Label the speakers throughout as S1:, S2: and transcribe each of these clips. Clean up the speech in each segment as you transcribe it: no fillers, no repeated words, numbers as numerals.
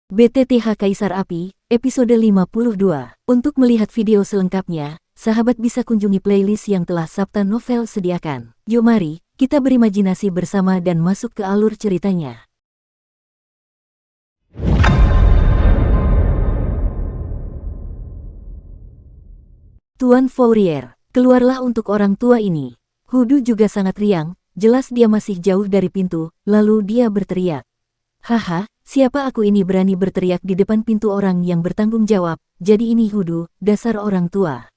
S1: BTTH Kaisar Api, episode 52. Untuk melihat video selengkapnya, sahabat bisa kunjungi playlist yang telah Sabta Novel sediakan. Yuk mari, kita berimajinasi bersama dan masuk ke alur ceritanya. Tuan Fourier, keluarlah untuk orang tua ini. Hudu juga sangat riang, jelas dia masih jauh dari pintu, lalu dia berteriak. Haha, siapa aku ini berani berteriak di depan pintu orang yang bertanggung jawab, jadi ini Hudu, dasar orang tua.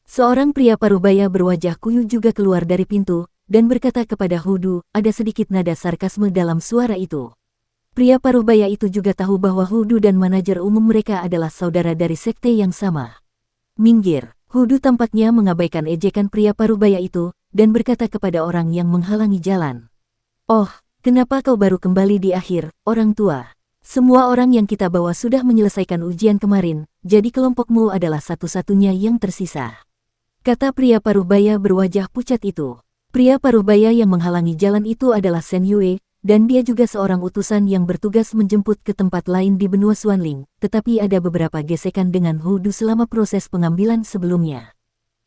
S1: Seorang pria parubaya berwajah kuyu juga keluar dari pintu, dan berkata kepada Hudu, ada sedikit nada sarkasme dalam suara itu. Pria parubaya itu juga tahu bahwa Hudu dan manajer umum mereka adalah saudara dari sekte yang sama. Minggir, Hudu tampaknya mengabaikan ejekan pria parubaya itu, dan berkata kepada orang yang menghalangi jalan. Oh, kenapa kau baru kembali di akhir, orang tua? Semua orang yang kita bawa sudah menyelesaikan ujian kemarin, jadi kelompokmu adalah satu-satunya yang tersisa. Kata pria parubaya berwajah pucat itu. Pria parubaya yang menghalangi jalan itu adalah Shen Yue, dan dia juga seorang utusan yang bertugas menjemput ke tempat lain di benua Xuanling, tetapi ada beberapa gesekan dengan Hudu selama proses pengambilan sebelumnya.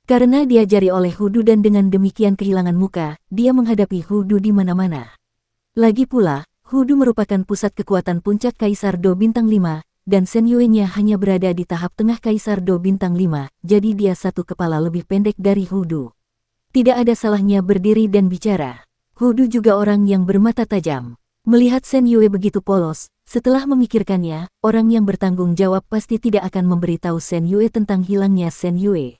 S1: Karena diajari oleh Hudu dan dengan demikian kehilangan muka, dia menghadapi Hudu di mana-mana. Lagi pula, Hudu merupakan pusat kekuatan puncak Kaisar Do Bintang 5, dan Shen Yue-nya hanya berada di tahap tengah Kaisar Do Bintang 5, jadi dia satu kepala lebih pendek dari Hudu. Tidak ada salahnya berdiri dan bicara. Hudu juga orang yang bermata tajam. Melihat Shen Yue begitu polos, setelah memikirkannya, orang yang bertanggung jawab pasti tidak akan memberitahu Shen Yue tentang hilangnya Shen Yue.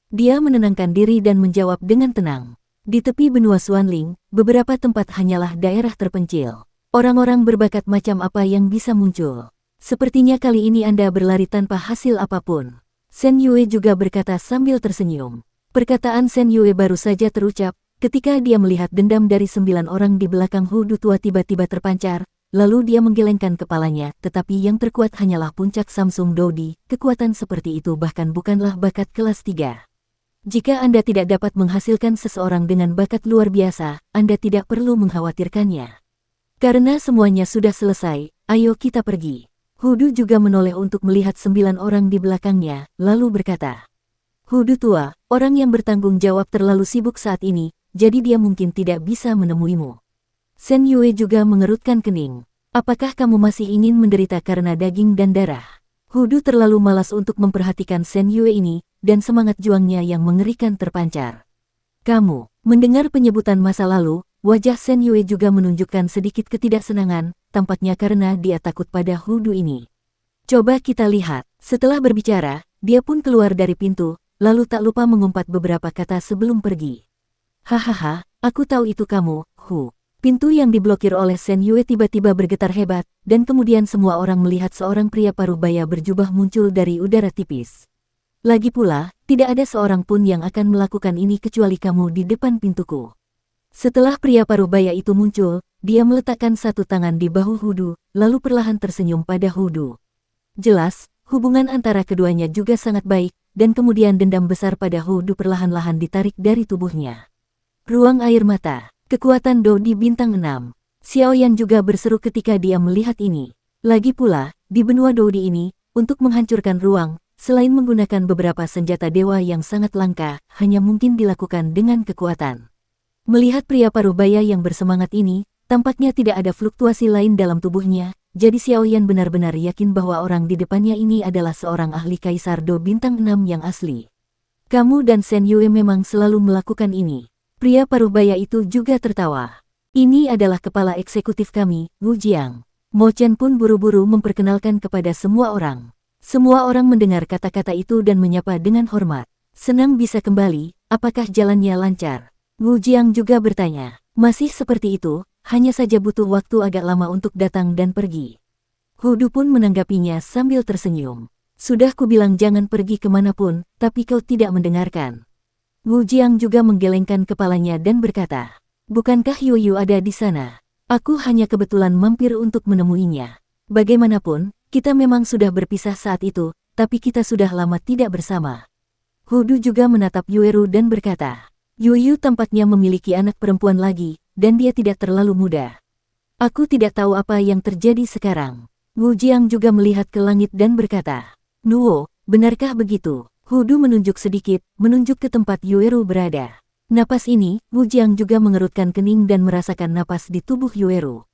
S1: Dia menenangkan diri dan menjawab dengan tenang. Di tepi benua Xuanling, beberapa tempat hanyalah daerah terpencil. Orang-orang berbakat macam apa yang bisa muncul. Sepertinya kali ini Anda berlari tanpa hasil apapun. Shen Yue juga berkata sambil tersenyum. Perkataan Shen Yue baru saja terucap, ketika dia melihat dendam dari 9 orang di belakang Hudu tua tiba-tiba terpancar, lalu dia menggelengkan kepalanya, tetapi yang terkuat hanyalah puncak Samsung Dodi, kekuatan seperti itu bahkan bukanlah bakat kelas 3. Jika Anda tidak dapat menghasilkan seseorang dengan bakat luar biasa, Anda tidak perlu mengkhawatirkannya. Karena semuanya sudah selesai, ayo kita pergi. Hudu juga menoleh untuk melihat 9 orang di belakangnya, lalu berkata, Hudu tua, orang yang bertanggung jawab terlalu sibuk saat ini, jadi dia mungkin tidak bisa menemuimu. Shen Yue juga mengerutkan kening. Apakah kamu masih ingin menderita karena daging dan darah? Hudu terlalu malas untuk memperhatikan Shen Yue ini, dan semangat juangnya yang mengerikan terpancar. Kamu, mendengar penyebutan masa lalu, wajah Shen Yue juga menunjukkan sedikit ketidaksenangan, tampaknya karena dia takut pada Hudu ini. Coba kita lihat. Setelah berbicara, dia pun keluar dari pintu, lalu tak lupa mengumpat beberapa kata sebelum pergi. Hahaha, aku tahu itu kamu, Hu. Pintu yang diblokir oleh Shen Yue tiba-tiba bergetar hebat, dan kemudian semua orang melihat seorang pria parubaya berjubah muncul dari udara tipis. Lagi pula, tidak ada seorang pun yang akan melakukan ini kecuali kamu di depan pintuku. Setelah pria parubaya itu muncul, dia meletakkan satu tangan di bahu Hudu, lalu perlahan tersenyum pada Hudu. Jelas, hubungan antara keduanya juga sangat baik, dan kemudian dendam besar pada Hudu perlahan-lahan ditarik dari tubuhnya. Ruang air mata, kekuatan Do di bintang 6. Xiaoyan juga berseru ketika dia melihat ini. Lagi pula, di benua Dodi ini, untuk menghancurkan ruang, selain menggunakan beberapa senjata dewa yang sangat langka, hanya mungkin dilakukan dengan kekuatan. Melihat pria parubaya yang bersemangat ini, tampaknya tidak ada fluktuasi lain dalam tubuhnya, jadi Xiaoyan benar-benar yakin bahwa orang di depannya ini adalah seorang ahli Kaisar Do Bintang 6 yang asli. Kamu dan Shen Yue memang selalu melakukan ini. Pria parubaya itu juga tertawa. Ini adalah kepala eksekutif kami, Wu Jiang. Mo Chen pun buru-buru memperkenalkan kepada semua orang. Semua orang mendengar kata-kata itu dan menyapa dengan hormat. Senang bisa kembali, apakah jalannya lancar? Wu Jiang juga bertanya. Masih seperti itu, hanya saja butuh waktu agak lama untuk datang dan pergi. Hudu pun menanggapinya sambil tersenyum. Sudah kubilang jangan pergi kemanapun, tapi kau tidak mendengarkan. Wu Jiang juga menggelengkan kepalanya dan berkata, bukankah Yu ada di sana? Aku hanya kebetulan mampir untuk menemuinya. Bagaimanapun, kita memang sudah berpisah saat itu, tapi kita sudah lama tidak bersama. Hudu juga menatap Yueru dan berkata, Yu tampaknya memiliki anak perempuan lagi, dan dia tidak terlalu muda. Aku tidak tahu apa yang terjadi sekarang. Wu Jiang juga melihat ke langit dan berkata, "Nuo, benarkah begitu?" Hudu menunjuk sedikit, menunjuk ke tempat Yueru berada. Napas ini, Wu Jiang juga mengerutkan kening dan merasakan napas di tubuh Yueru.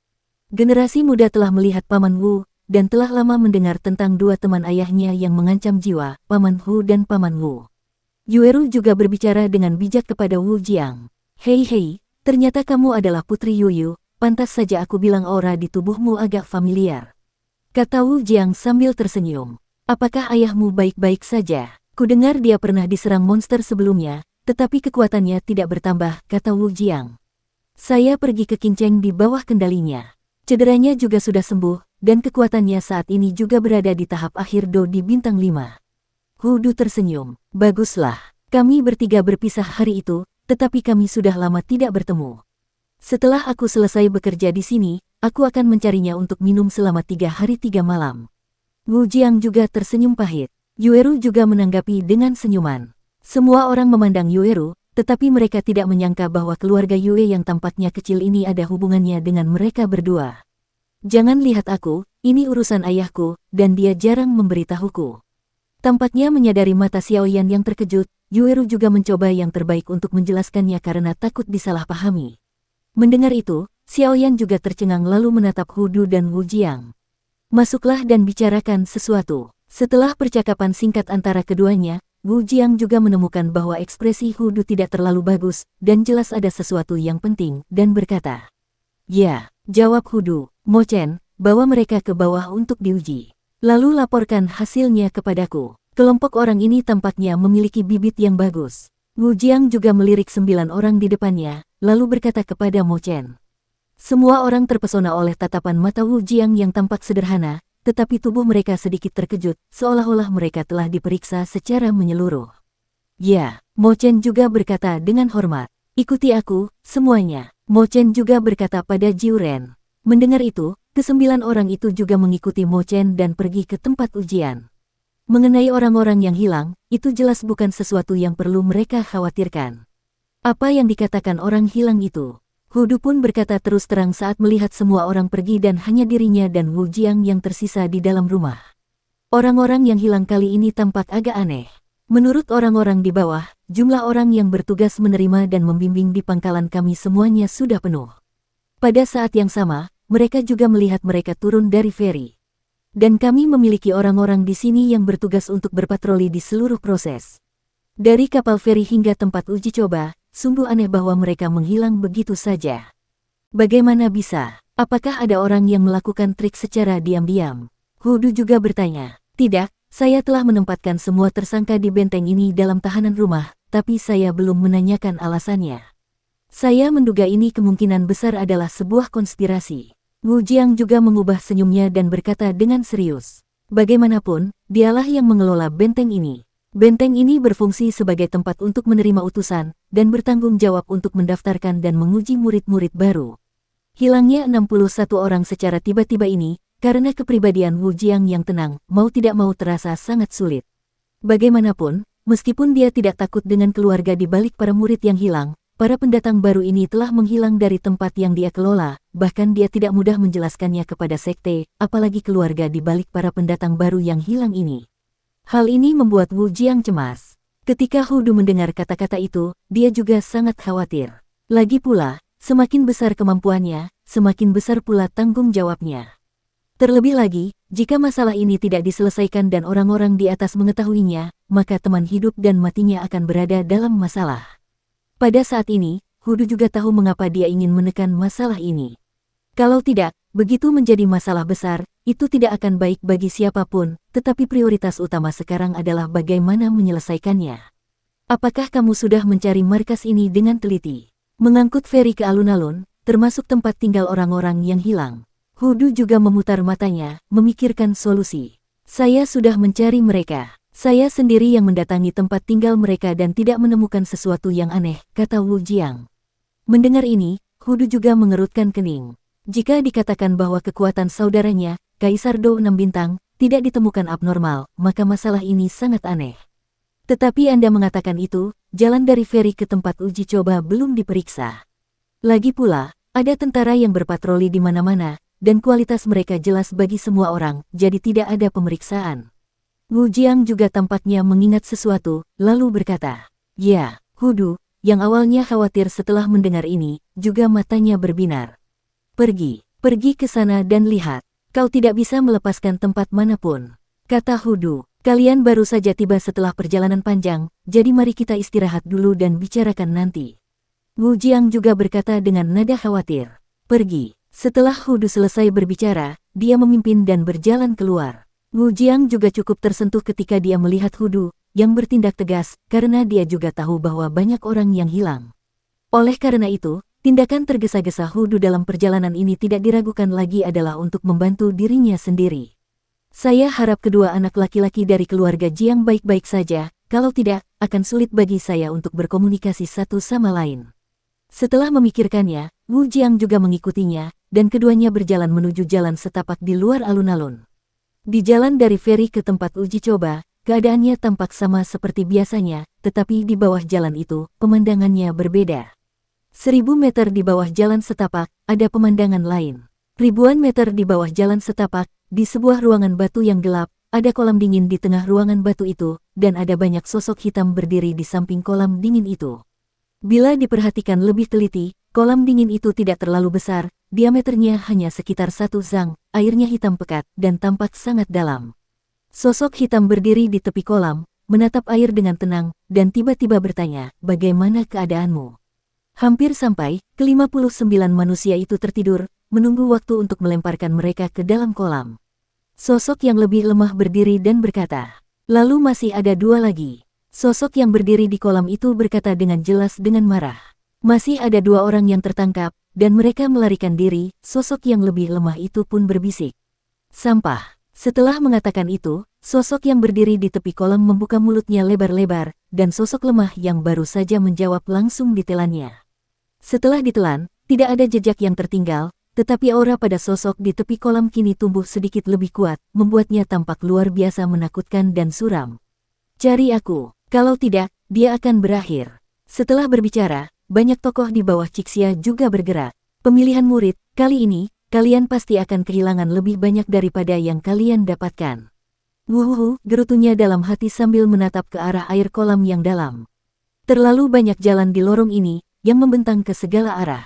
S1: Generasi muda telah melihat Paman Wu, dan telah lama mendengar tentang dua teman ayahnya yang mengancam jiwa, Paman Hu dan Paman Wu. Yueru juga berbicara dengan bijak kepada Wu Jiang. Hei, ternyata kamu adalah Putri Yuyu, pantas saja aku bilang aura di tubuhmu agak familiar. Kata Wu Jiang sambil tersenyum. Apakah ayahmu baik-baik saja? Kudengar dia pernah diserang monster sebelumnya, tetapi kekuatannya tidak bertambah, kata Wu Jiang. Saya pergi ke Kinceng di bawah kendalinya. Cederanya juga sudah sembuh, dan kekuatannya saat ini juga berada di tahap akhir Do di bintang 5. Hudu tersenyum. Baguslah, kami bertiga berpisah hari itu, tetapi kami sudah lama tidak bertemu. Setelah aku selesai bekerja di sini, aku akan mencarinya untuk minum selama 3 hari 3 malam. Wu Jiang juga tersenyum pahit. Yueru juga menanggapi dengan senyuman. Semua orang memandang Yueru, tetapi mereka tidak menyangka bahwa keluarga Yue yang tampaknya kecil ini ada hubungannya dengan mereka berdua. Jangan lihat aku, ini urusan ayahku, dan dia jarang memberitahuku. Tampaknya menyadari mata Xiaoyan yang terkejut, Yueru juga mencoba yang terbaik untuk menjelaskannya karena takut disalahpahami. Mendengar itu, Xiaoyan juga tercengang lalu menatap Hudu dan Wu Jiang. Masuklah dan bicarakan sesuatu. Setelah percakapan singkat antara keduanya, Wu Jiang juga menemukan bahwa ekspresi Hudu tidak terlalu bagus, dan jelas ada sesuatu yang penting, dan berkata, "Ya," jawab Hudu, "Mo Chen, bawa mereka ke bawah untuk diuji. Lalu laporkan hasilnya kepadaku. Kelompok orang ini tampaknya memiliki bibit yang bagus." Wu Jiang juga melirik 9 orang di depannya, lalu berkata kepada Mo Chen. Semua orang terpesona oleh tatapan mata Wu Jiang yang tampak sederhana, tetapi tubuh mereka sedikit terkejut, seolah-olah mereka telah diperiksa secara menyeluruh. "Ya," Mo Chen juga berkata dengan hormat. "Ikuti aku, semuanya." Mo Chen juga berkata pada Jiu Ren. Mendengar itu, ke-9 orang itu juga mengikuti Mo Chen dan pergi ke tempat ujian. Mengenai orang-orang yang hilang, itu jelas bukan sesuatu yang perlu mereka khawatirkan. Apa yang dikatakan orang hilang itu? Hudu pun berkata terus terang saat melihat semua orang pergi dan hanya dirinya dan Wu Jiang yang tersisa di dalam rumah. Orang-orang yang hilang kali ini tampak agak aneh. Menurut orang-orang di bawah, jumlah orang yang bertugas menerima dan membimbing di pangkalan kami semuanya sudah penuh. Pada saat yang sama, mereka juga melihat mereka turun dari feri. Dan kami memiliki orang-orang di sini yang bertugas untuk berpatroli di seluruh proses. Dari kapal feri hingga tempat uji coba, sungguh aneh bahwa mereka menghilang begitu saja. Bagaimana bisa? Apakah ada orang yang melakukan trik secara diam-diam? Hudu juga bertanya. Tidak, saya telah menempatkan semua tersangka di benteng ini dalam tahanan rumah, tapi saya belum menanyakan alasannya. Saya menduga ini kemungkinan besar adalah sebuah konspirasi. Wu Jiang juga mengubah senyumnya dan berkata dengan serius. Bagaimanapun, dialah yang mengelola benteng ini. Benteng ini berfungsi sebagai tempat untuk menerima utusan, dan bertanggung jawab untuk mendaftarkan dan menguji murid-murid baru. Hilangnya 61 orang secara tiba-tiba ini, karena kepribadian Wu Jiang yang tenang, mau tidak mau terasa sangat sulit. Bagaimanapun, meskipun dia tidak takut dengan keluarga di balik para murid yang hilang, para pendatang baru ini telah menghilang dari tempat yang dia kelola, bahkan dia tidak mudah menjelaskannya kepada sekte, apalagi keluarga di balik para pendatang baru yang hilang ini. Hal ini membuat Wu Jiang cemas. Ketika Hudu mendengar kata-kata itu, dia juga sangat khawatir. Lagi pula, semakin besar kemampuannya, semakin besar pula tanggung jawabnya. Terlebih lagi, jika masalah ini tidak diselesaikan dan orang-orang di atas mengetahuinya, maka teman hidup dan matinya akan berada dalam masalah. Pada saat ini, Hudu juga tahu mengapa dia ingin menekan masalah ini. Kalau tidak, begitu menjadi masalah besar, itu tidak akan baik bagi siapapun, tetapi prioritas utama sekarang adalah bagaimana menyelesaikannya. Apakah kamu sudah mencari markas ini dengan teliti? Mengangkut feri ke alun-alun, termasuk tempat tinggal orang-orang yang hilang. Hudu juga memutar matanya, memikirkan solusi. Saya sudah mencari mereka. Saya sendiri yang mendatangi tempat tinggal mereka dan tidak menemukan sesuatu yang aneh, kata Wu Jiang. Mendengar ini, Hudu juga mengerutkan kening. Jika dikatakan bahwa kekuatan saudaranya, Kaisar Do 6 bintang, tidak ditemukan abnormal, maka masalah ini sangat aneh. Tetapi Anda mengatakan itu, jalan dari feri ke tempat uji coba belum diperiksa. Lagi pula, ada tentara yang berpatroli di mana-mana, dan kualitas mereka jelas bagi semua orang, jadi tidak ada pemeriksaan. Wu Jiang juga tampaknya mengingat sesuatu, lalu berkata, "Ya, Hudu," yang awalnya khawatir setelah mendengar ini, juga matanya berbinar. Pergi ke sana dan lihat. Kau tidak bisa melepaskan tempat manapun," kata Hudu. "Kalian baru saja tiba setelah perjalanan panjang, jadi mari kita istirahat dulu dan bicarakan nanti." Wu Jiang juga berkata dengan nada khawatir. "Pergi." Setelah Hudu selesai berbicara, dia memimpin dan berjalan keluar. Wu Jiang juga cukup tersentuh ketika dia melihat Hudu, yang bertindak tegas, karena dia juga tahu bahwa banyak orang yang hilang. Oleh karena itu, tindakan tergesa-gesa Hudu dalam perjalanan ini tidak diragukan lagi adalah untuk membantu dirinya sendiri. "Saya harap kedua anak laki-laki dari keluarga Jiang baik-baik saja, kalau tidak, akan sulit bagi saya untuk berkomunikasi satu sama lain." Setelah memikirkannya, Wu Jiang juga mengikutinya, dan keduanya berjalan menuju jalan setapak di luar alun-alun. Di jalan dari feri ke tempat uji coba, keadaannya tampak sama seperti biasanya, tetapi di bawah jalan itu, pemandangannya berbeda. 1000 meter di bawah jalan setapak, ada pemandangan lain. Ribuan meter di bawah jalan setapak, di sebuah ruangan batu yang gelap, ada kolam dingin di tengah ruangan batu itu, dan ada banyak sosok hitam berdiri di samping kolam dingin itu. Bila diperhatikan lebih teliti, kolam dingin itu tidak terlalu besar, diameternya hanya sekitar 1 zang, airnya hitam pekat, dan tampak sangat dalam. Sosok hitam berdiri di tepi kolam, menatap air dengan tenang, dan tiba-tiba bertanya, "Bagaimana keadaanmu?" Hampir sampai, ke-59 manusia itu tertidur, menunggu waktu untuk melemparkan mereka ke dalam kolam. Sosok yang lebih lemah berdiri dan berkata, "Lalu masih ada 2 lagi." Sosok yang berdiri di kolam itu berkata dengan jelas dengan marah, "Masih ada 2 orang yang tertangkap, dan mereka melarikan diri." Sosok yang lebih lemah itu pun berbisik, "Sampah." Setelah mengatakan itu, sosok yang berdiri di tepi kolam membuka mulutnya lebar-lebar, dan sosok lemah yang baru saja menjawab langsung ditelannya. Setelah ditelan, tidak ada jejak yang tertinggal, tetapi aura pada sosok di tepi kolam kini tumbuh sedikit lebih kuat, membuatnya tampak luar biasa menakutkan dan suram. "Cari aku, kalau tidak, dia akan berakhir." Setelah berbicara, banyak tokoh di bawah Cixia juga bergerak. "Pemilihan murid, kali ini, kalian pasti akan kehilangan lebih banyak daripada yang kalian dapatkan." "Wuhuhu," gerutunya dalam hati sambil menatap ke arah air kolam yang dalam. "Terlalu banyak jalan di lorong ini, yang membentang ke segala arah.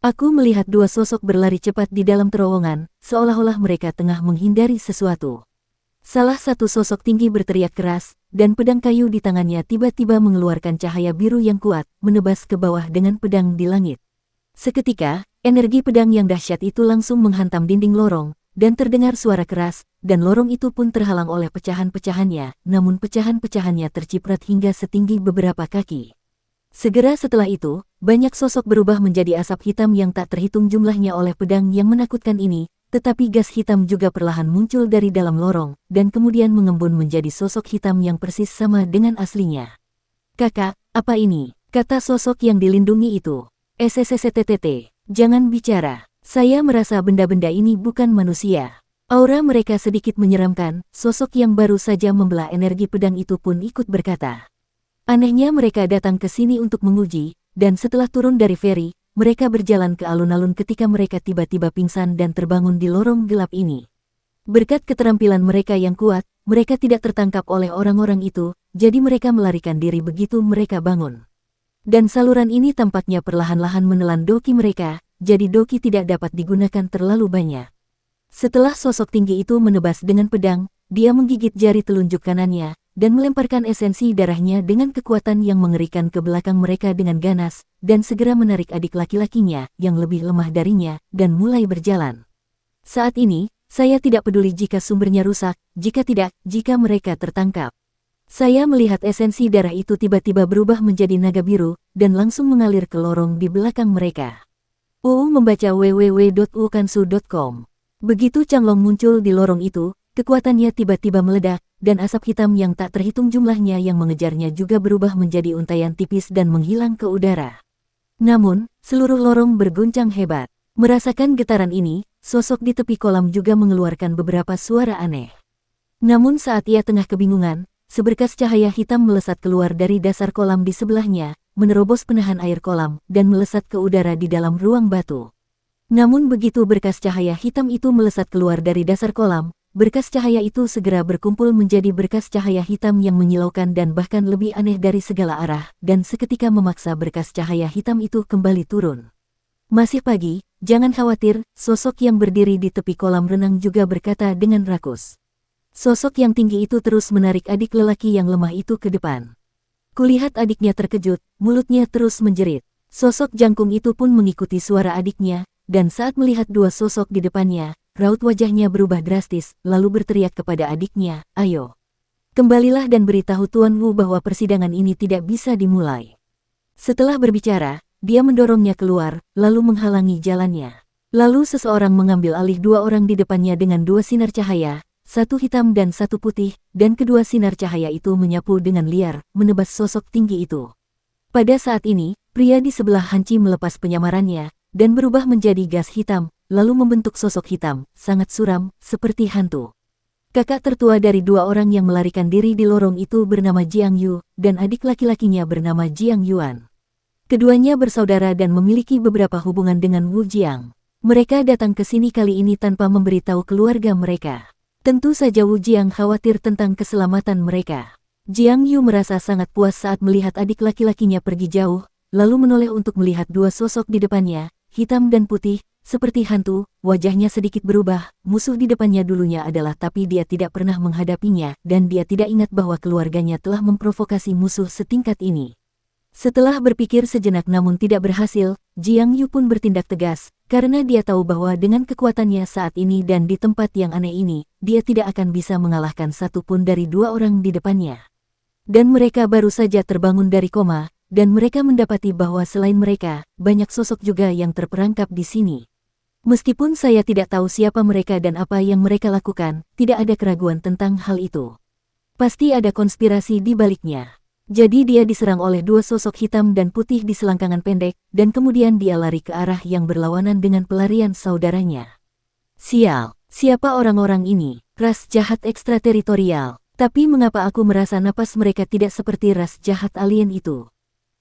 S1: Aku melihat 2 sosok berlari cepat di dalam terowongan, seolah-olah mereka tengah menghindari sesuatu." Salah satu sosok tinggi berteriak keras, dan pedang kayu di tangannya tiba-tiba mengeluarkan cahaya biru yang kuat, menebas ke bawah dengan pedang di langit. Seketika, energi pedang yang dahsyat itu langsung menghantam dinding lorong, dan terdengar suara keras, dan lorong itu pun terhalang oleh pecahan-pecahannya, namun pecahan-pecahannya terciprat hingga setinggi beberapa kaki. Segera setelah itu, banyak sosok berubah menjadi asap hitam yang tak terhitung jumlahnya oleh pedang yang menakutkan ini, tetapi gas hitam juga perlahan muncul dari dalam lorong, dan kemudian mengembun menjadi sosok hitam yang persis sama dengan aslinya. "Kakak, apa ini?" kata sosok yang dilindungi itu. "SSSTTT, jangan bicara. Saya merasa benda-benda ini bukan manusia." Aura mereka sedikit menyeramkan, sosok yang baru saja membelah energi pedang itu pun ikut berkata. Anehnya mereka datang ke sini untuk menguji, dan setelah turun dari feri, mereka berjalan ke alun-alun ketika mereka tiba-tiba pingsan dan terbangun di lorong gelap ini. Berkat keterampilan mereka yang kuat, mereka tidak tertangkap oleh orang-orang itu, jadi mereka melarikan diri begitu mereka bangun. Dan saluran ini tampaknya perlahan-lahan menelan doki mereka, jadi doki tidak dapat digunakan terlalu banyak. Setelah sosok tinggi itu menebas dengan pedang, dia menggigit jari telunjuk kanannya, dan melemparkan esensi darahnya dengan kekuatan yang mengerikan ke belakang mereka dengan ganas, dan segera menarik adik laki-lakinya, yang lebih lemah darinya, dan mulai berjalan. "Saat ini, saya tidak peduli jika sumbernya rusak, jika tidak, jika mereka tertangkap." Saya melihat esensi darah itu tiba-tiba berubah menjadi naga biru, dan langsung mengalir ke lorong di belakang mereka. Membaca www.ukansu.com. Begitu Changlong muncul di lorong itu, kekuatannya tiba-tiba meledak, dan asap hitam yang tak terhitung jumlahnya yang mengejarnya juga berubah menjadi untaian tipis dan menghilang ke udara. Namun, seluruh lorong berguncang hebat. Merasakan getaran ini, sosok di tepi kolam juga mengeluarkan beberapa suara aneh. Namun saat ia tengah kebingungan, seberkas cahaya hitam melesat keluar dari dasar kolam di sebelahnya, menerobos penahan air kolam, dan melesat ke udara di dalam ruang batu. Namun begitu berkas cahaya hitam itu melesat keluar dari dasar kolam, berkas cahaya itu segera berkumpul menjadi berkas cahaya hitam yang menyilaukan dan bahkan lebih aneh dari segala arah, dan seketika memaksa berkas cahaya hitam itu kembali turun. Masih pagi, jangan khawatir, sosok yang berdiri di tepi kolam renang juga berkata dengan rakus. Sosok yang tinggi itu terus menarik adik lelaki yang lemah itu ke depan. Kulihat adiknya terkejut, mulutnya terus menjerit. Sosok jangkung itu pun mengikuti suara adiknya, dan saat melihat dua sosok di depannya, raut wajahnya berubah drastis, lalu berteriak kepada adiknya, "Ayo, kembalilah dan beritahu Tuan Wu bahwa persidangan ini tidak bisa dimulai." Setelah berbicara, dia mendorongnya keluar, lalu menghalangi jalannya. Lalu seseorang mengambil alih dua orang di depannya dengan dua sinar cahaya, satu hitam dan satu putih, dan kedua sinar cahaya itu menyapu dengan liar, menebas sosok tinggi itu. Pada saat ini, pria di sebelah Hanci melepas penyamarannya, dan berubah menjadi gas hitam, lalu membentuk sosok hitam, sangat suram, seperti hantu. Kakak tertua dari dua orang yang melarikan diri di lorong itu bernama Jiang Yu, dan adik laki-lakinya bernama Jiang Yuan. Keduanya bersaudara dan memiliki beberapa hubungan dengan Wu Jiang. Mereka datang ke sini kali ini tanpa memberitahu keluarga mereka. Tentu saja Wu Jiang khawatir tentang keselamatan mereka. Jiang Yu merasa sangat puas saat melihat adik laki-lakinya pergi jauh, lalu menoleh untuk melihat dua sosok di depannya, hitam dan putih, seperti hantu, wajahnya sedikit berubah, musuh di depannya dulunya adalah tapi dia tidak pernah menghadapinya, dan dia tidak ingat bahwa keluarganya telah memprovokasi musuh setingkat ini. Setelah berpikir sejenak namun tidak berhasil, Jiang Yu pun bertindak tegas, karena dia tahu bahwa dengan kekuatannya saat ini dan di tempat yang aneh ini, dia tidak akan bisa mengalahkan satupun dari dua orang di depannya. Dan mereka baru saja terbangun dari koma, dan mereka mendapati bahwa selain mereka, banyak sosok juga yang terperangkap di sini. Meskipun saya tidak tahu siapa mereka dan apa yang mereka lakukan, tidak ada keraguan tentang hal itu. Pasti ada konspirasi di baliknya. Jadi dia diserang oleh dua sosok hitam dan putih di selangkangan pendek, dan kemudian dia lari ke arah yang berlawanan dengan pelarian saudaranya. Sial, siapa orang-orang ini? Ras jahat ekstrateritorial. Tapi mengapa aku merasa napas mereka tidak seperti ras jahat alien itu?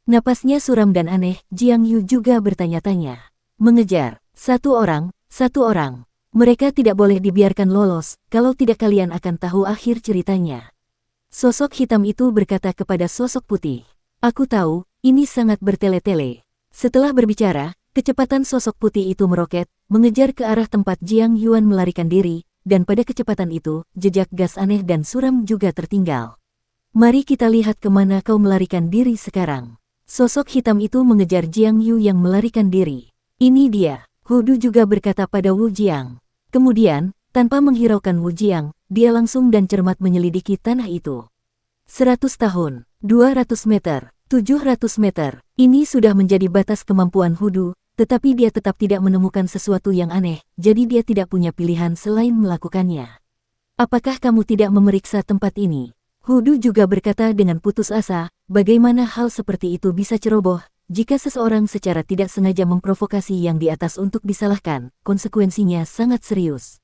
S1: Napasnya suram dan aneh, Jiang Yu juga bertanya-tanya. Mengejar, satu orang. Mereka tidak boleh dibiarkan lolos, kalau tidak kalian akan tahu akhir ceritanya. Sosok hitam itu berkata kepada sosok putih. Aku tahu, ini sangat bertele-tele. Setelah berbicara, kecepatan sosok putih itu meroket, mengejar ke arah tempat Jiang Yuan melarikan diri, dan pada kecepatan itu, jejak gas aneh dan suram juga tertinggal. Mari kita lihat kemana kau melarikan diri sekarang. Sosok hitam itu mengejar Jiang Yu yang melarikan diri. Ini dia, Hudu juga berkata pada Wu Jiang. Kemudian, tanpa menghiraukan Wu Jiang, dia langsung dan cermat menyelidiki tanah itu. 100 tahun, 200 meter, 700 meter, ini sudah menjadi batas kemampuan Hudu, tetapi dia tetap tidak menemukan sesuatu yang aneh, jadi dia tidak punya pilihan selain melakukannya. Apakah kamu tidak memeriksa tempat ini? Hudu juga berkata dengan putus asa, bagaimana hal seperti itu bisa ceroboh, jika seseorang secara tidak sengaja memprovokasi yang di atas untuk disalahkan, konsekuensinya sangat serius.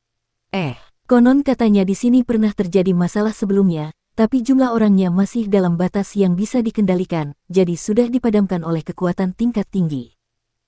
S1: Konon katanya di sini pernah terjadi masalah sebelumnya, tapi jumlah orangnya masih dalam batas yang bisa dikendalikan, jadi sudah dipadamkan oleh kekuatan tingkat tinggi.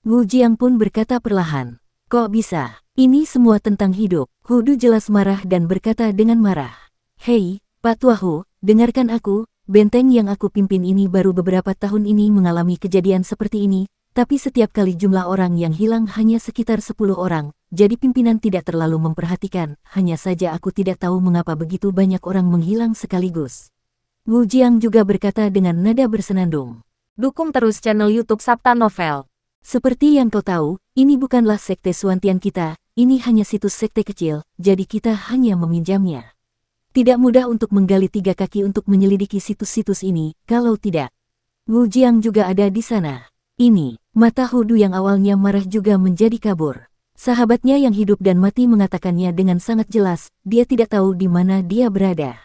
S1: Wu Jiang pun berkata perlahan, kok bisa? Ini semua tentang hidup. Hudu jelas marah dan berkata dengan marah. Hei, Pak Tuahu, dengarkan aku, benteng yang aku pimpin ini baru beberapa tahun ini mengalami kejadian seperti ini, tapi setiap kali jumlah orang yang hilang hanya sekitar 10 orang, jadi pimpinan tidak terlalu memperhatikan, hanya saja aku tidak tahu mengapa begitu banyak orang menghilang sekaligus. Wu Jiang juga berkata dengan nada bersenandung.
S2: Dukung terus channel YouTube Sabta Novel.
S1: Seperti yang kau tahu, ini bukanlah sekte Suantian kita, ini hanya situs sekte kecil, jadi kita hanya meminjamnya. Tidak mudah untuk menggali 3 kaki untuk menyelidiki situs-situs ini, kalau tidak. Wu Jiang juga ada di sana. Ini, mata Hudu yang awalnya marah juga menjadi kabur. Sahabatnya yang hidup dan mati mengatakannya dengan sangat jelas, dia tidak tahu di mana dia berada.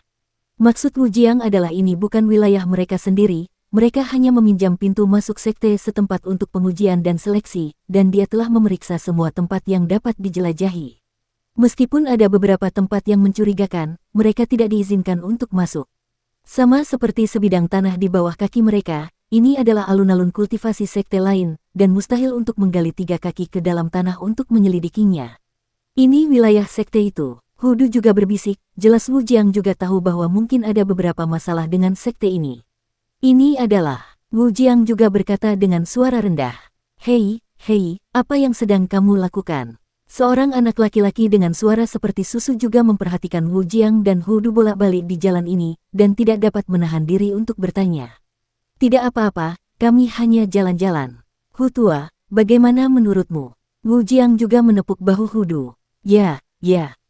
S1: Maksud Wu Jiang adalah ini bukan wilayah mereka sendiri, mereka hanya meminjam pintu masuk sekte setempat untuk pengujian dan seleksi, dan dia telah memeriksa semua tempat yang dapat dijelajahi. Meskipun ada beberapa tempat yang mencurigakan, mereka tidak diizinkan untuk masuk. Sama seperti sebidang tanah di bawah kaki mereka, ini adalah alun-alun kultivasi sekte lain, dan mustahil untuk menggali 3 kaki ke dalam tanah untuk menyelidikinya. Ini wilayah sekte itu. Hudu juga berbisik, jelas Wu Jiang juga tahu bahwa mungkin ada beberapa masalah dengan sekte ini. Ini adalah, Wu Jiang juga berkata dengan suara rendah. Hei, apa yang sedang kamu lakukan? Seorang anak laki-laki dengan suara seperti susu juga memperhatikan Wu Jiang dan Hudu bolak-balik di jalan ini, dan tidak dapat menahan diri untuk bertanya. Tidak apa-apa, kami hanya jalan-jalan. Hu tua, bagaimana menurutmu? Wu Jiang juga menepuk bahu Hudu. Ya.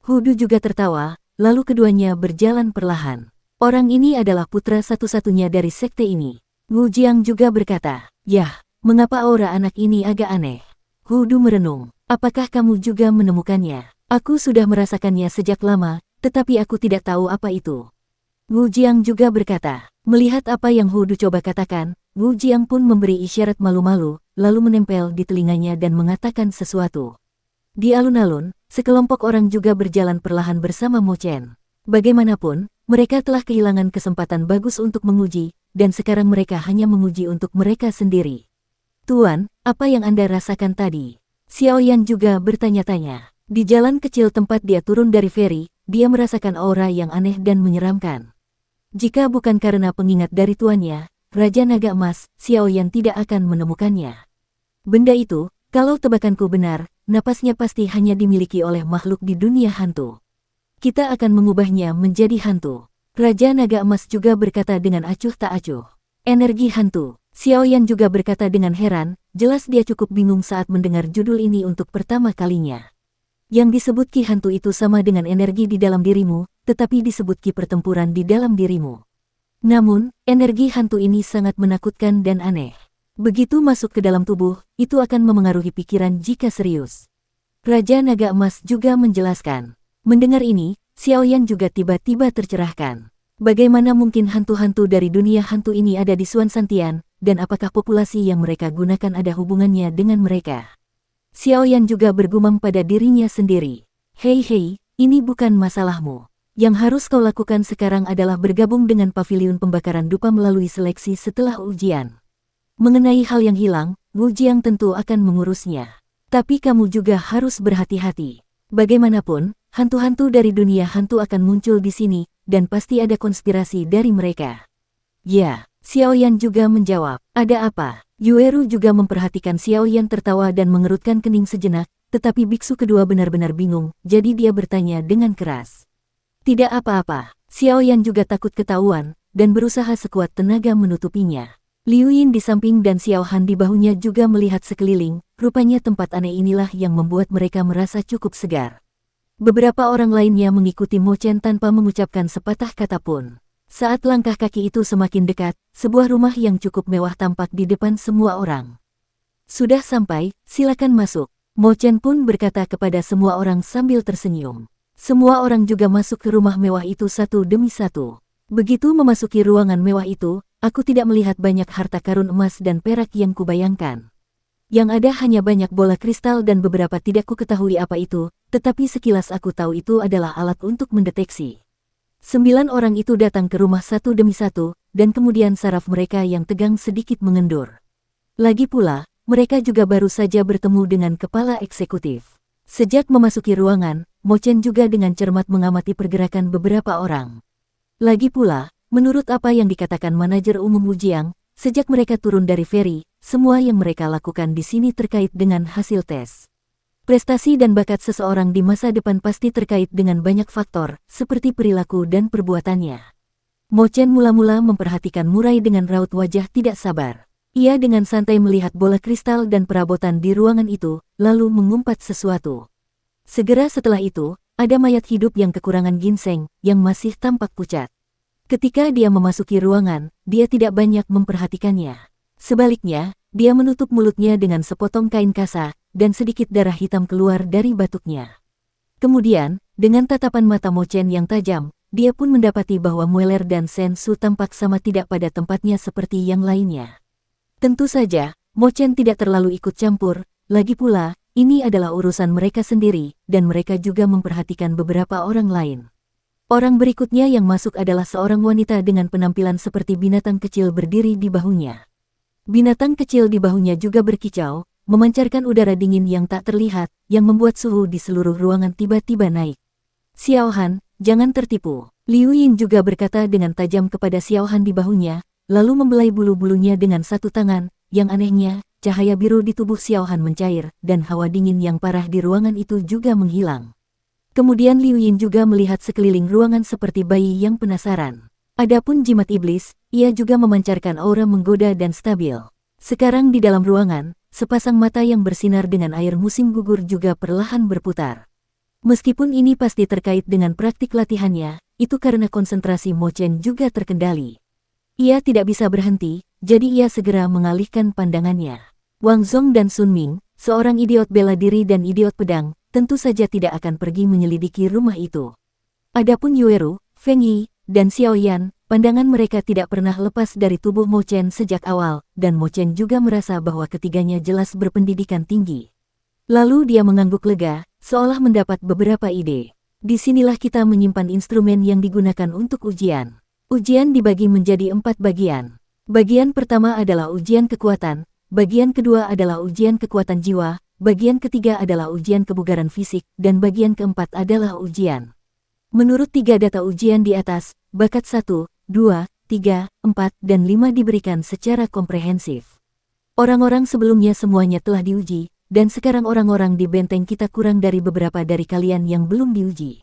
S1: Hudu juga tertawa, lalu keduanya berjalan perlahan. Orang ini adalah putra satu-satunya dari sekte ini. Wu Jiang juga berkata, yah, mengapa aura anak ini agak aneh? Hudu merenung, apakah kamu juga menemukannya? Aku sudah merasakannya sejak lama, tetapi aku tidak tahu apa itu. Wu Jiang juga berkata, melihat apa yang Hudu coba katakan, Wu Jiang pun memberi isyarat malu-malu, lalu menempel di telinganya dan mengatakan sesuatu. Di alun-alun, sekelompok orang juga berjalan perlahan bersama Mo Chen. Bagaimanapun, mereka telah kehilangan kesempatan bagus untuk menguji, dan sekarang mereka hanya menguji untuk mereka sendiri. Tuan, apa yang Anda rasakan tadi? Xiao Yan juga bertanya-tanya. Di jalan kecil tempat dia turun dari feri, dia merasakan aura yang aneh dan menyeramkan. Jika bukan karena pengingat dari tuannya, Raja Naga Emas, Xiao Yan tidak akan menemukannya. Benda itu, kalau tebakanku benar, napasnya pasti hanya dimiliki oleh makhluk di dunia hantu. Kita akan mengubahnya menjadi hantu. Raja Naga Emas juga berkata dengan acuh tak acuh. Energi hantu. Xiao Yan juga berkata dengan heran, jelas dia cukup bingung saat mendengar judul ini untuk pertama kalinya. Yang disebut ki hantu itu sama dengan energi di dalam dirimu, tetapi disebut ki pertempuran di dalam dirimu. Namun, energi hantu ini sangat menakutkan dan aneh. Begitu masuk ke dalam tubuh, itu akan memengaruhi pikiran jika serius. Raja Naga Emas juga menjelaskan. Mendengar ini, Xiao Yan juga tiba-tiba tercerahkan. Bagaimana mungkin hantu-hantu dari dunia hantu ini ada di Suan Santian, dan apakah populasi yang mereka gunakan ada hubungannya dengan mereka? Xiao Yan juga bergumam pada dirinya sendiri. Hei, ini bukan masalahmu. Yang harus kau lakukan sekarang adalah bergabung dengan paviliun pembakaran dupa melalui seleksi setelah ujian. Mengenai hal yang hilang, Wu Jiang tentu akan mengurusnya. Tapi kamu juga harus berhati-hati. Bagaimanapun, hantu-hantu dari dunia hantu akan muncul di sini, dan pasti ada konspirasi dari mereka. Ya, Xiao Yan juga menjawab. Ada apa? Yueru juga memperhatikan Xiao Yan tertawa dan mengerutkan kening sejenak, tetapi biksu kedua benar-benar bingung, jadi dia bertanya dengan keras. Tidak apa-apa. Xiao Yan juga takut ketahuan, dan berusaha sekuat tenaga menutupinya. Liu Yin di samping dan Xiao Han di bahunya juga melihat sekeliling, rupanya tempat aneh inilah yang membuat mereka merasa cukup segar. Beberapa orang lainnya mengikuti Mo Chen tanpa mengucapkan sepatah kata pun. Saat langkah kaki itu semakin dekat, sebuah rumah yang cukup mewah tampak di depan semua orang. Sudah sampai, silakan masuk. Mo Chen pun berkata kepada semua orang sambil tersenyum. Semua orang juga masuk ke rumah mewah itu satu demi satu. Begitu memasuki ruangan mewah itu, aku tidak melihat banyak harta karun emas dan perak yang kubayangkan. Yang ada hanya banyak bola kristal dan beberapa tidak ku ketahui apa itu, tetapi sekilas aku tahu itu adalah alat untuk mendeteksi. 9 orang itu datang ke rumah satu demi satu, dan kemudian saraf mereka yang tegang sedikit mengendur. Lagi pula, mereka juga baru saja bertemu dengan kepala eksekutif. Sejak memasuki ruangan, Mo Chen juga dengan cermat mengamati pergerakan beberapa orang. Lagi pula, menurut apa yang dikatakan manajer umum Wu Jiang, sejak mereka turun dari feri, semua yang mereka lakukan di sini terkait dengan hasil tes. Prestasi dan bakat seseorang di masa depan pasti terkait dengan banyak faktor, seperti perilaku dan perbuatannya. Mo Chen mula-mula memperhatikan murai dengan raut wajah tidak sabar. Ia dengan santai melihat bola kristal dan perabotan di ruangan itu, lalu mengumpat sesuatu. Segera setelah itu, ada mayat hidup yang kekurangan ginseng, yang masih tampak pucat. Ketika dia memasuki ruangan, dia tidak banyak memperhatikannya. Sebaliknya, dia menutup mulutnya dengan sepotong kain kasa, dan sedikit darah hitam keluar dari batuknya. Kemudian, dengan tatapan mata Mo Chen yang tajam, dia pun mendapati bahwa Mueller dan Shen Su tampak sama tidak pada tempatnya seperti yang lainnya. Tentu saja, Mo Chen tidak terlalu ikut campur, lagi pula, ini adalah urusan mereka sendiri, dan mereka juga memperhatikan beberapa orang lain. Orang berikutnya yang masuk adalah seorang wanita dengan penampilan seperti binatang kecil berdiri di bahunya. Binatang kecil di bahunya juga berkicau, memancarkan udara dingin yang tak terlihat, yang membuat suhu di seluruh ruangan tiba-tiba naik. Xiao Han, jangan tertipu. Liu Yin juga berkata dengan tajam kepada Xiao Han di bahunya, lalu membelai bulu-bulunya dengan satu tangan. Yang anehnya, cahaya biru di tubuh Xiao Han mencair, dan hawa dingin yang parah di ruangan itu juga menghilang. Kemudian Liu Yin juga melihat sekeliling ruangan seperti bayi yang penasaran. Adapun jimat iblis, ia juga memancarkan aura menggoda dan stabil. Sekarang di dalam ruangan, sepasang mata yang bersinar dengan air musim gugur juga perlahan berputar. Meskipun ini pasti terkait dengan praktik latihannya, itu karena konsentrasi Mo Chen juga terkendali. Ia tidak bisa berhenti, jadi ia segera mengalihkan pandangannya. Wang Zong dan Sun Ming, seorang idiot bela diri dan idiot pedang, tentu saja tidak akan pergi menyelidiki rumah itu. Adapun Yueru, Feng Yi, dan Xiao Yan, pandangan mereka tidak pernah lepas dari tubuh Mo Chen sejak awal, dan Mo Chen juga merasa bahwa ketiganya jelas berpendidikan tinggi. Lalu dia mengangguk lega, seolah mendapat beberapa ide. Disinilah kita menyimpan instrumen yang digunakan untuk ujian. Ujian dibagi menjadi 4 bagian. Bagian pertama adalah ujian kekuatan, bagian kedua adalah ujian kekuatan jiwa, bagian ketiga adalah ujian kebugaran fisik, dan bagian keempat adalah ujian. Menurut 3 data ujian di atas, bakat 1, 2, 3, 4, dan 5 diberikan secara komprehensif. Orang-orang sebelumnya semuanya telah diuji, dan sekarang orang-orang di benteng kita kurang dari beberapa dari kalian yang belum diuji.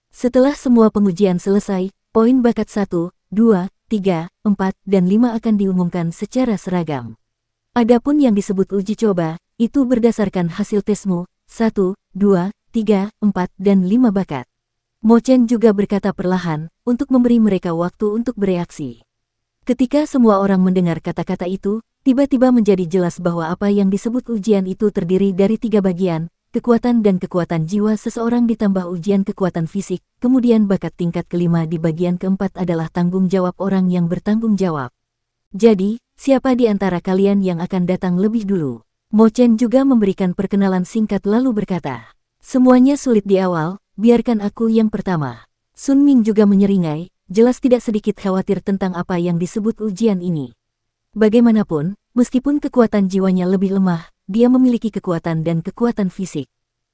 S1: Setelah semua pengujian selesai, poin bakat 1, 2, 3, 4, dan 5 akan diumumkan secara seragam. Adapun yang disebut uji coba, itu berdasarkan hasil tesmu, 1, 2, 3, 4, dan 5 bakat. Mo Chen juga berkata perlahan, untuk memberi mereka waktu untuk bereaksi. Ketika semua orang mendengar kata-kata itu, tiba-tiba menjadi jelas bahwa apa yang disebut ujian itu terdiri dari 3 bagian, kekuatan dan kekuatan jiwa seseorang ditambah ujian kekuatan fisik, kemudian bakat tingkat kelima di bagian keempat adalah tanggung jawab orang yang bertanggung jawab. Jadi, siapa di antara kalian yang akan datang lebih dulu? Mo Chen juga memberikan perkenalan singkat lalu berkata, semuanya sulit di awal, biarkan aku yang pertama. Sun Ming juga menyeringai, jelas tidak sedikit khawatir tentang apa yang disebut ujian ini. Bagaimanapun, meskipun kekuatan jiwanya lebih lemah, dia memiliki kekuatan dan kekuatan fisik.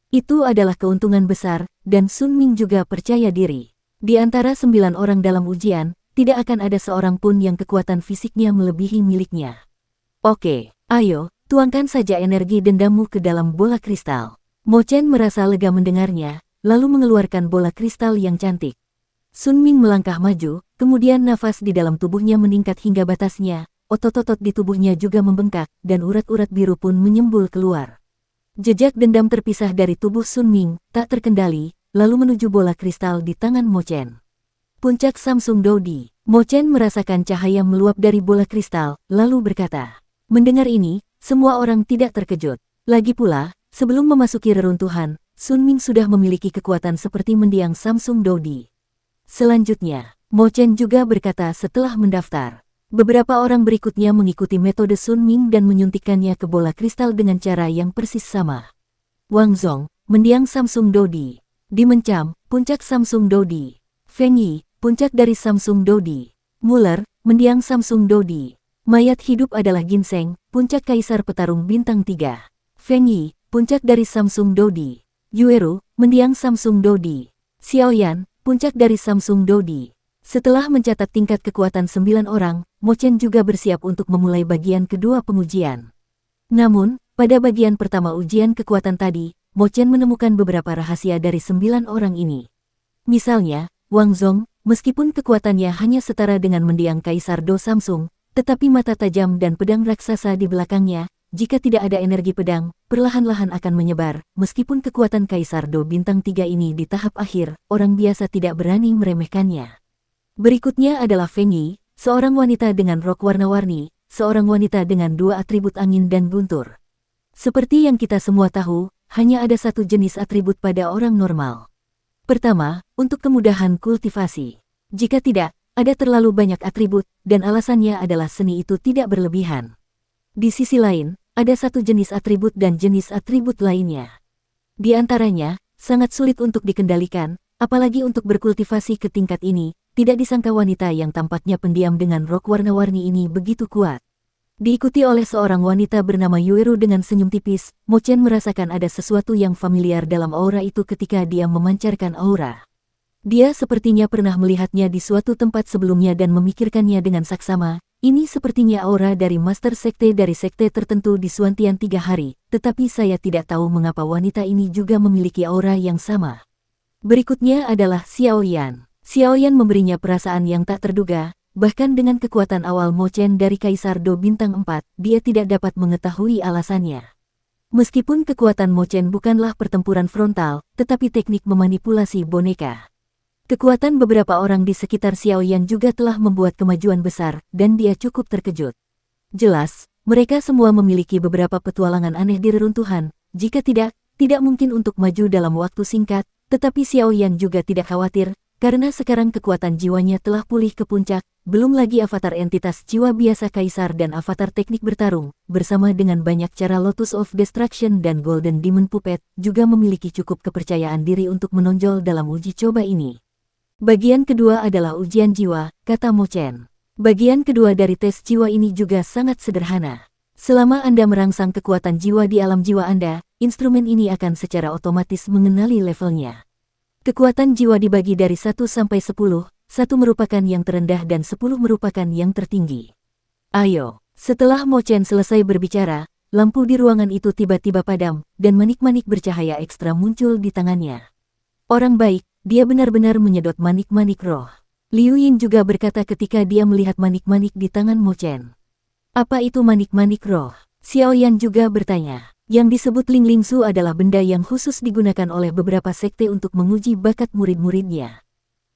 S1: Itu adalah keuntungan besar, dan Sun Ming juga percaya diri. Di antara 9 orang dalam ujian, tidak akan ada seorang pun yang kekuatan fisiknya melebihi miliknya. Oke, ayo, tuangkan saja energi dendammu ke dalam bola kristal. Mo Chen merasa lega mendengarnya, lalu mengeluarkan bola kristal yang cantik. Sun Ming melangkah maju, kemudian nafas di dalam tubuhnya meningkat hingga batasnya. Otot-otot di tubuhnya juga membengkak, dan urat-urat biru pun menyembul keluar. Jejak dendam terpisah dari tubuh Sun Ming, tak terkendali, lalu menuju bola kristal di tangan Mo Chen. Puncak Samsung Dodi. Mo Chen merasakan cahaya meluap dari bola kristal, lalu berkata. Mendengar ini, semua orang tidak terkejut. Lagi pula, sebelum memasuki reruntuhan, Sun Ming sudah memiliki kekuatan seperti mendiang Samsung Dodi. Selanjutnya, Mo Chen juga berkata setelah mendaftar. Beberapa orang berikutnya mengikuti metode Sun Ming dan menyuntikkannya ke bola kristal dengan cara yang persis sama. Wang Zong, mendiang Samsung Dodi. Dimencam, puncak Samsung Dodi. Feng Yi, puncak dari Samsung Dodi. Muller, mendiang Samsung Dodi. Mayat hidup adalah ginseng, puncak kaisar petarung bintang 3. Feng Yi, puncak dari Samsung Dodi. Yueru, mendiang Samsung Dodi. Xiao Yan, puncak dari Samsung Dodi. Setelah mencatat tingkat kekuatan 9 orang, Mo Chen juga bersiap untuk memulai bagian kedua pengujian. Namun, pada bagian pertama ujian kekuatan tadi, Mo Chen menemukan beberapa rahasia dari 9 orang ini. Misalnya, Wang Zong, meskipun kekuatannya hanya setara dengan mendiang Kaisar Do Samsung, tetapi mata tajam dan pedang raksasa di belakangnya, jika tidak ada energi pedang, perlahan-lahan akan menyebar. Meskipun kekuatan Kaisar Do bintang 3 ini di tahap akhir, orang biasa tidak berani meremehkannya. Berikutnya adalah Feng Yi, seorang wanita dengan rok warna-warni, seorang wanita dengan 2 atribut angin dan guntur. Seperti yang kita semua tahu, hanya ada satu jenis atribut pada orang normal. Pertama, untuk kemudahan kultivasi. Jika tidak, ada terlalu banyak atribut, dan alasannya adalah seni itu tidak berlebihan. Di sisi lain, ada satu jenis atribut dan jenis atribut lainnya. Di antaranya, sangat sulit untuk dikendalikan, apalagi untuk berkultivasi ke tingkat ini. Tidak disangka wanita yang tampaknya pendiam dengan rok warna-warni ini begitu kuat. Diikuti oleh seorang wanita bernama Yueru dengan senyum tipis, Mo Chen merasakan ada sesuatu yang familiar dalam aura itu ketika dia memancarkan aura. Dia sepertinya pernah melihatnya di suatu tempat sebelumnya dan memikirkannya dengan saksama. Ini sepertinya aura dari master sekte dari sekte tertentu di Suantian 3 hari, tetapi saya tidak tahu mengapa wanita ini juga memiliki aura yang sama. Berikutnya adalah Xiao Yan. Xiao Yan memberinya perasaan yang tak terduga, bahkan dengan kekuatan awal Mo Chen dari Kaisar Do Bintang 4, dia tidak dapat mengetahui alasannya. Meskipun kekuatan Mo Chen bukanlah pertempuran frontal, tetapi teknik memanipulasi boneka. Kekuatan beberapa orang di sekitar Xiao Yan juga telah membuat kemajuan besar, dan dia cukup terkejut. Jelas, mereka semua memiliki beberapa petualangan aneh di reruntuhan, jika tidak mungkin untuk maju dalam waktu singkat, tetapi Xiao Yan juga tidak khawatir, karena sekarang kekuatan jiwanya telah pulih ke puncak, belum lagi avatar entitas jiwa biasa Kaisar dan avatar teknik bertarung, bersama dengan banyak cara Lotus of Destruction dan Golden Demon Puppet, juga memiliki cukup kepercayaan diri untuk menonjol dalam uji coba ini. Bagian kedua adalah ujian jiwa, kata Mo Chen. Bagian kedua dari tes jiwa ini juga sangat sederhana. Selama Anda merangsang kekuatan jiwa di alam jiwa Anda, instrumen ini akan secara otomatis mengenali levelnya. Kekuatan jiwa dibagi dari 1 sampai 10, 1 merupakan yang terendah dan 10 merupakan yang tertinggi. Ayo, setelah Mo Chen selesai berbicara, lampu di ruangan itu tiba-tiba padam, dan manik-manik bercahaya ekstra muncul di tangannya. Orang baik. Dia benar-benar menyedot manik-manik roh. Liu Yin juga berkata ketika dia melihat manik-manik di tangan Mo Chen. Apa itu manik-manik roh? Xiao Yan juga bertanya. Yang disebut Ling Ling Su adalah benda yang khusus digunakan oleh beberapa sekte untuk menguji bakat murid-muridnya.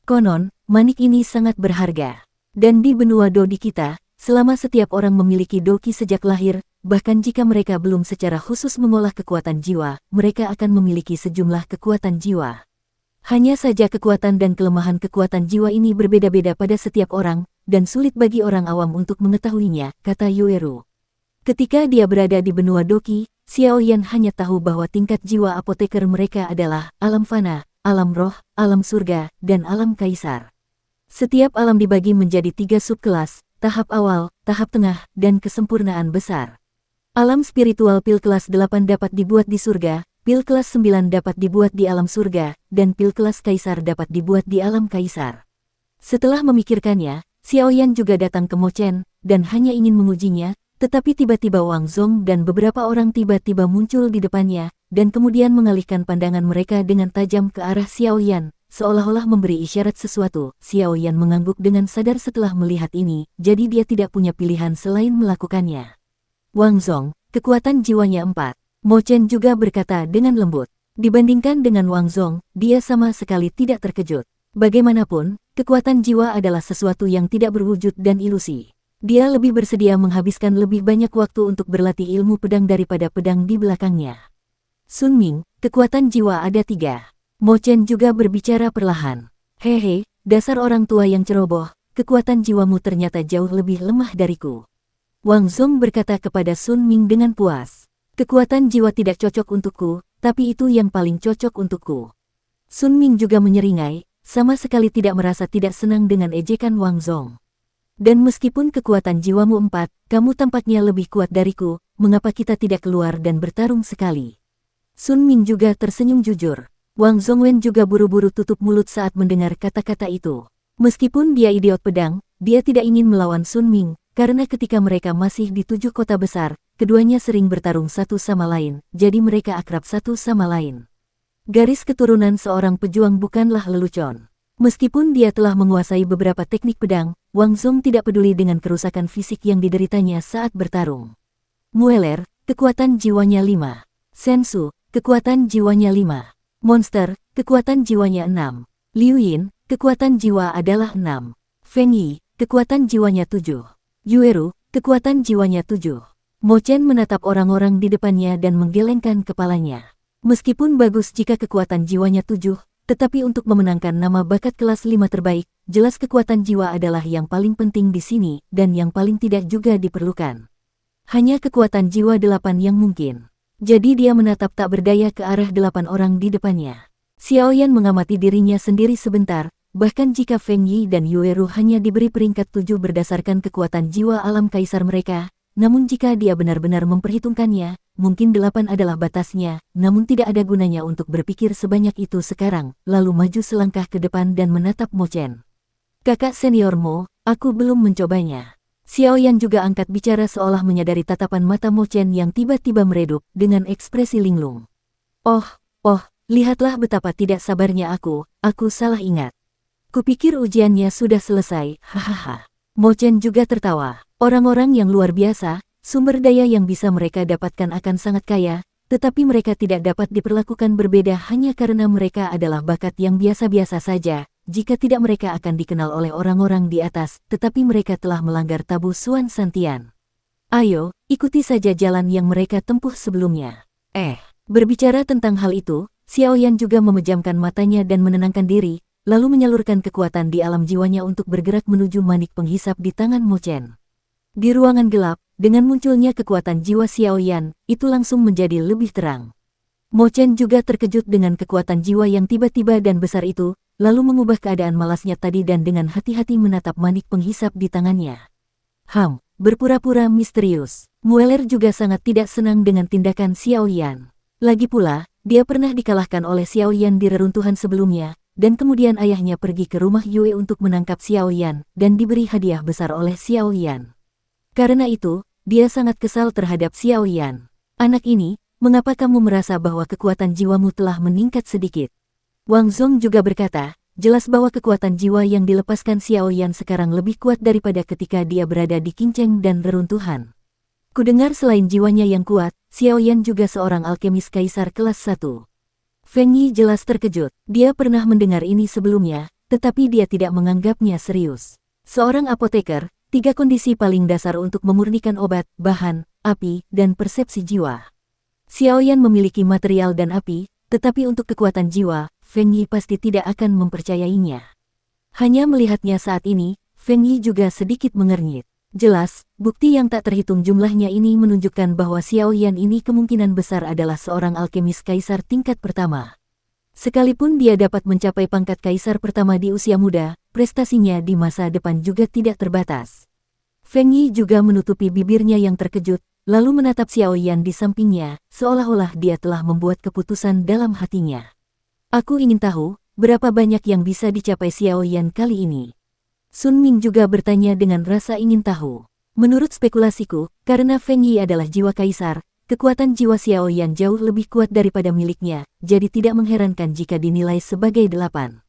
S1: Konon, manik ini sangat berharga. Dan di benua Do di kita, selama setiap orang memiliki doki sejak lahir, bahkan jika mereka belum secara khusus mengolah kekuatan jiwa, mereka akan memiliki sejumlah kekuatan jiwa. Hanya saja kekuatan dan kelemahan kekuatan jiwa ini berbeda-beda pada setiap orang, dan sulit bagi orang awam untuk mengetahuinya, kata Yueru. Ketika dia berada di benua Doki, Xiao Yan hanya tahu bahwa tingkat jiwa apoteker mereka adalah alam fana, alam roh, alam surga, dan alam kaisar. Setiap alam dibagi menjadi 3 subkelas, tahap awal, tahap tengah, dan kesempurnaan besar. Alam spiritual pil kelas 8 dapat dibuat di surga, pil kelas 9 dapat dibuat di alam surga, dan pil kelas kaisar dapat dibuat di alam kaisar. Setelah memikirkannya, Xiao Yan juga datang ke Mo Chen, dan hanya ingin mengujinya, tetapi tiba-tiba Wang Zong dan beberapa orang tiba-tiba muncul di depannya, dan kemudian mengalihkan pandangan mereka dengan tajam ke arah Xiao Yan, seolah-olah memberi isyarat sesuatu. Xiao Yan mengangguk dengan sadar setelah melihat ini, jadi dia tidak punya pilihan selain melakukannya. Wang Zong, kekuatan jiwanya 4. Mo Chen juga berkata dengan lembut. Dibandingkan dengan Wang Zong, dia sama sekali tidak terkejut. Bagaimanapun, kekuatan jiwa adalah sesuatu yang tidak berwujud dan ilusi. Dia lebih bersedia menghabiskan lebih banyak waktu untuk berlatih ilmu pedang daripada pedang di belakangnya. Sun Ming, kekuatan jiwa ada 3. Mo Chen juga berbicara perlahan. Hehe, dasar orang tua yang ceroboh, kekuatan jiwamu ternyata jauh lebih lemah dariku. Wang Zong berkata kepada Sun Ming dengan puas. Kekuatan jiwa tidak cocok untukku, tapi itu yang paling cocok untukku. Sun Ming juga menyeringai, sama sekali tidak merasa tidak senang dengan ejekan Wang Zong. Dan meskipun kekuatan jiwamu 4, kamu tampaknya lebih kuat dariku, mengapa kita tidak keluar dan bertarung sekali? Sun Ming juga tersenyum jujur. Wang Zongwen juga buru-buru tutup mulut saat mendengar kata-kata itu. Meskipun dia idiot pedang, dia tidak ingin melawan Sun Ming, karena ketika mereka masih di 7 kota besar, keduanya sering bertarung satu sama lain, jadi mereka akrab satu sama lain. Garis keturunan seorang pejuang bukanlah lelucon. Meskipun dia telah menguasai beberapa teknik pedang, Wang Zong tidak peduli dengan kerusakan fisik yang dideritanya saat bertarung. Mueller, kekuatan jiwanya 5. Sensu, kekuatan jiwanya 5. Monster, kekuatan jiwanya 6. Liu Yin, kekuatan jiwa adalah 6. Feng Yi, kekuatan jiwanya 7. Yueru, kekuatan jiwanya 7. Mo Chen menatap orang-orang di depannya dan menggelengkan kepalanya. Meskipun bagus jika kekuatan jiwanya 7, tetapi untuk memenangkan nama bakat kelas 5 terbaik, jelas kekuatan jiwa adalah yang paling penting di sini, dan yang paling tidak juga diperlukan. Hanya kekuatan jiwa 8 yang mungkin. Jadi dia menatap tak berdaya ke arah 8 orang di depannya. Xiao Yan mengamati dirinya sendiri sebentar, bahkan jika Feng Yi dan Yueru hanya diberi peringkat 7 berdasarkan kekuatan jiwa alam kaisar mereka, namun jika dia benar-benar memperhitungkannya, mungkin 8 adalah batasnya, namun tidak ada gunanya untuk berpikir sebanyak itu sekarang, lalu maju selangkah ke depan dan menatap Mo Chen. Kakak senior Mo, aku belum mencobanya. Xiao Yan juga angkat bicara seolah menyadari tatapan mata Mo Chen yang tiba-tiba meredup dengan ekspresi linglung. Oh, lihatlah betapa tidak sabarnya aku salah ingat. Kupikir ujiannya sudah selesai, hahaha. Mo Chen juga tertawa. Orang-orang yang luar biasa, sumber daya yang bisa mereka dapatkan akan sangat kaya, tetapi mereka tidak dapat diperlakukan berbeda hanya karena mereka adalah bakat yang biasa-biasa saja. Jika tidak mereka akan dikenal oleh orang-orang di atas, tetapi mereka telah melanggar tabu Suan Santian. Ayo, ikuti saja jalan yang mereka tempuh sebelumnya. Berbicara tentang hal itu, Xiao Yan juga memejamkan matanya dan menenangkan diri, lalu menyalurkan kekuatan di alam jiwanya untuk bergerak menuju manik penghisap di tangan Mo Chen. Di ruangan gelap, dengan munculnya kekuatan jiwa Xiao Yan, itu langsung menjadi lebih terang. Mo Chen juga terkejut dengan kekuatan jiwa yang tiba-tiba dan besar itu, lalu mengubah keadaan malasnya tadi dan dengan hati-hati menatap manik penghisap di tangannya. Berpura-pura misterius. Mueller juga sangat tidak senang dengan tindakan Xiao Yan. Lagi pula, dia pernah dikalahkan oleh Xiao Yan di reruntuhan sebelumnya, dan kemudian ayahnya pergi ke rumah Yue untuk menangkap Xiao Yan, dan diberi hadiah besar oleh Xiao Yan. Karena itu, dia sangat kesal terhadap Xiao Yan. Anak ini, mengapa kamu merasa bahwa kekuatan jiwamu telah meningkat sedikit? Wang Zong juga berkata, jelas bahwa kekuatan jiwa yang dilepaskan Xiao Yan sekarang lebih kuat daripada ketika dia berada di kinceng dan reruntuhan. Kudengar selain jiwanya yang kuat, Xiao Yan juga seorang alkemis kaisar kelas 1. Feng Yi jelas terkejut, dia pernah mendengar ini sebelumnya, tetapi dia tidak menganggapnya serius. Seorang apoteker, 3 kondisi paling dasar untuk memurnikan obat, bahan, api, dan persepsi jiwa. Xiao Yan memiliki material dan api, tetapi untuk kekuatan jiwa, Feng Yi pasti tidak akan mempercayainya. Hanya melihatnya saat ini, Feng Yi juga sedikit mengernyit. Jelas, bukti yang tak terhitung jumlahnya ini menunjukkan bahwa Xiao Yan ini kemungkinan besar adalah seorang alkemis kaisar tingkat pertama. Sekalipun dia dapat mencapai pangkat kaisar pertama di usia muda, prestasinya di masa depan juga tidak terbatas. Feng Yi juga menutupi bibirnya yang terkejut, lalu menatap Xiao Yan di sampingnya, seolah-olah dia telah membuat keputusan dalam hatinya. Aku ingin tahu, berapa banyak yang bisa dicapai Xiao Yan kali ini? Sun Ming juga bertanya dengan rasa ingin tahu. Menurut spekulasiku, karena Feng Yi adalah jiwa kaisar, kekuatan jiwa Xiao Yan jauh lebih kuat daripada miliknya, jadi tidak mengherankan jika dinilai sebagai 8.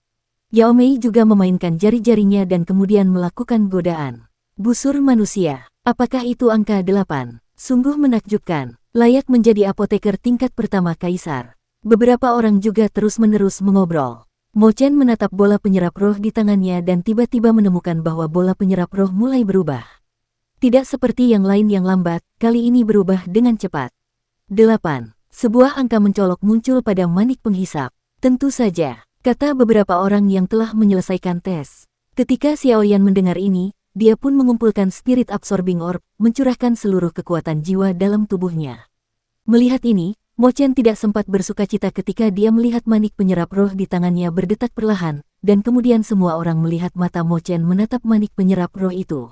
S1: Yao Mei juga memainkan jari-jarinya dan kemudian melakukan godaan. Busur manusia, apakah itu angka 8? Sungguh menakjubkan, layak menjadi apoteker tingkat pertama kaisar. Beberapa orang juga terus-menerus mengobrol. Mo Chen menatap bola penyerap roh di tangannya dan tiba-tiba menemukan bahwa bola penyerap roh mulai berubah. Tidak seperti yang lain yang lambat, kali ini berubah dengan cepat. 8. Sebuah angka mencolok muncul pada manik penghisap. Tentu saja, kata beberapa orang yang telah menyelesaikan tes. Ketika Xiao Yan mendengar ini, dia pun mengumpulkan Spirit Absorbing Orb, mencurahkan seluruh kekuatan jiwa dalam tubuhnya. Melihat ini, Mo Chen tidak sempat bersukacita ketika dia melihat manik penyerap roh di tangannya berdetak perlahan, dan kemudian semua orang melihat mata Mo Chen menatap manik penyerap roh itu.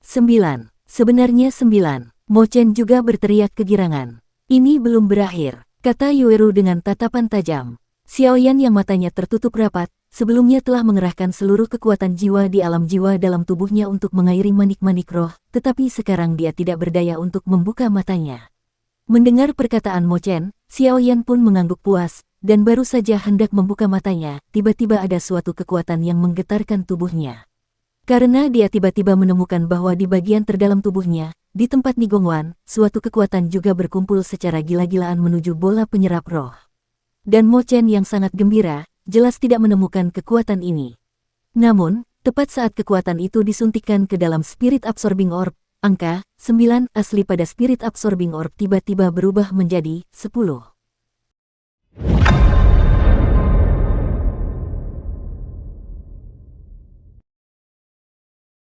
S1: 9. Sebenarnya 9. Mo Chen juga berteriak kegirangan. Ini belum berakhir, kata Yueru dengan tatapan tajam. Xiao Yan yang matanya tertutup rapat, sebelumnya telah mengerahkan seluruh kekuatan jiwa di alam jiwa dalam tubuhnya untuk mengairi manik-manik roh, tetapi sekarang dia tidak berdaya untuk membuka matanya. Mendengar perkataan Mo Chen, Xiao Yan pun mengangguk puas, dan baru saja hendak membuka matanya, tiba-tiba ada suatu kekuatan yang menggetarkan tubuhnya. Karena dia tiba-tiba menemukan bahwa di bagian terdalam tubuhnya, di tempat Nigongwan, suatu kekuatan juga berkumpul secara gila-gilaan menuju bola penyerap roh. Dan Mo Chen yang sangat gembira, jelas tidak menemukan kekuatan ini. Namun, tepat saat kekuatan itu disuntikkan ke dalam Spirit Absorbing Orb, angka 9 asli pada Spirit Absorbing Orb tiba-tiba berubah menjadi 10.